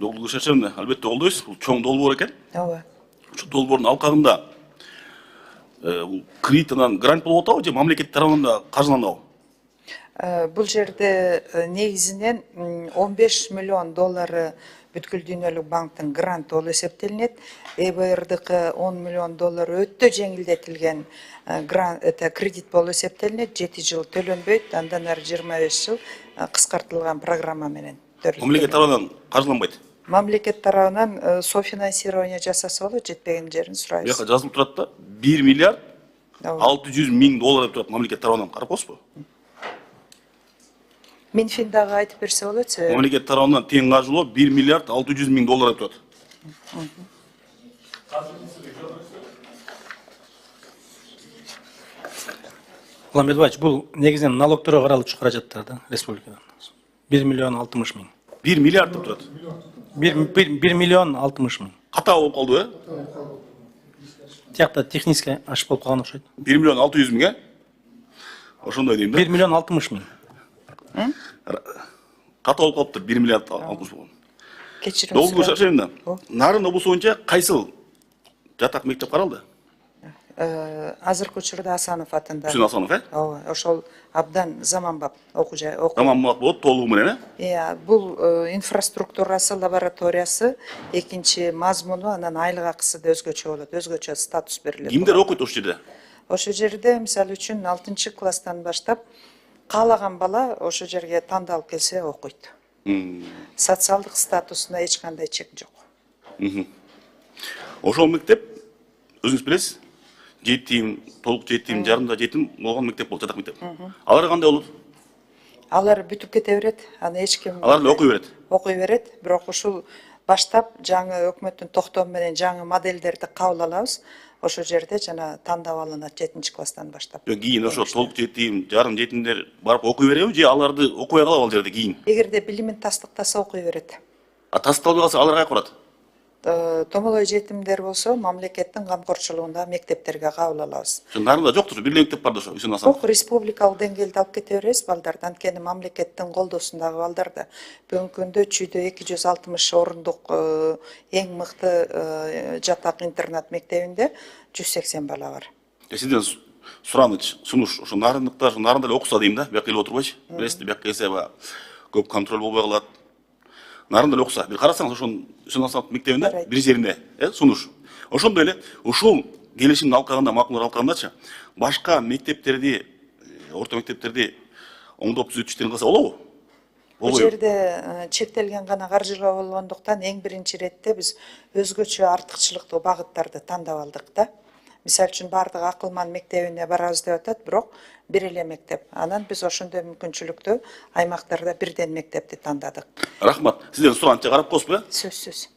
Долбоор шашырны албетте колдойбуз. Бул чоң долбоор экен. Ооба. Ушул долбоордун алкагында кредит анан грант болуп атабы же мамлекет тарабынан да каржыланабы? Бул жерде негизинен 15 миллион доллары бүткүл дүйнөлүк банктын гранты болуп эсептелинет. ЭБРдыкы 10 миллион доллары өтө жеңилдетилген кредит болуп эсептелинет. 7 жыл төлөнбөйт, андан ары 25 жыл кыскартылган программа менен төлөнөт. Мамлекет тарабынан каржыланбайт. Мамлекет тарабынан софинансирование жасаса болот, жетпеген жерин сурайбыз. Бияка жазылып турат да 1 миллиард 600 миң доллар деп турат мамлекет тарабынан. Карап коесузбу? Минфин дагы айтып берсе болот. Мамлекет тарабынан тең каржылоо 1 миллиард 600 миң доллар деп турат. Ламбет Бач, бул негизинен налогторго каралчу каражаттар да, республикадан. 1 миллион 60 миң. 1 миллиард деп турат. 1 миллион 60 миң. Ката болуп калды, Тиякта технически аш болуп калган окшойт. 1 миллион 600 миң, Ошондой дейм да. 1 миллион 60 миң. Ката болуп калыптыр 1 миллиард 60 миң. Кечирим. Долбоор шашырында Нарын облусу боюнча кайсыл жатак мектеп каралды? Азыркы учурда Асанов атында. Үсүн Асанов, Ооба, ошол абдан заманбап окуу жай. Заманбап болот толугу менен, Бул инфраструктурасы, лабораториясы, экинчи мазмуну, анан айлык акысы да өзгөчө болот, өзгөчө статус берилет. Кимдер окуйт ошол жерде? Ошол жерде мисалы үчүн 6-класстан баштап каалаган бала ошол жерге тандалып келсе окуйт. Социалдык статусуна эч кандай чек жок. Ошол мектеп өзүңүз билесиз, жетим, толук жетим, жарымда жетим болгон мектеп болот, жатак мектеп. Алар кандай болот? Алар бүтүп кете берет, аны эч ким Алар окуй берет. Окуй берет, бирок ушул баштап жаңы өкмөттүн токтому менен жаңы моделдерди кабыл алабыз. Ошол жерде жана тандап алынат 7-класстан баштап. Кийин ошо толук жетим, жарым жетимдер барып окуй береби же аларды окуй калабы ал жерде кийин? Эгерде билимин тастыктаса окуй берет. Тастыкталбай калса алар кайда барат? Томолой жетимдер болсо мамлекеттин камкорчулугунда мектептерге кабыл алабыз. Нарында жоктур, бир мектеп бар да ошо Үсүн Асанов. Жок, республикалык деңгээлде алып кете беребиз балдарды, анткени мамлекеттин колдоосундагы балдар да. Бүгүнкү күндө Чүйдө 260 орундук эң мыкты жатак интернат мектебинде 180 бала бар. Сизден сураныч, сунуш, ошо нарындыктар, нарында эле окуса дейм да, бияка келип отурбайчы. Билесиз, бияка келсе көп контроль болбой калат. Нарында эле окуса, бир карасаңыз ошонун Үсүн Асанов мектебинде бир жеринде, сунуш. Ошондой эле ушул келишимдин алкагында, макулдук алкагындачы башка мектептерди, орто мектептерди оңдоп түзөтүштөрүн кылса болобу? Бул жерде чектелген гана каржыга болгондуктан эң биринчи иретте биз өзгөчө артыкчылыктуу багыттарды тандап алдык да. Мисалы үчүн бардык акылман мектебине барабыз деп атат, бирок бир эле мектеп. Анан биз ошондой мүмкүнчүлүктүү аймактарда бирден мектепти тандадык. Рахмат. Сизден сураныча карап коесузбу? Сөзсүз.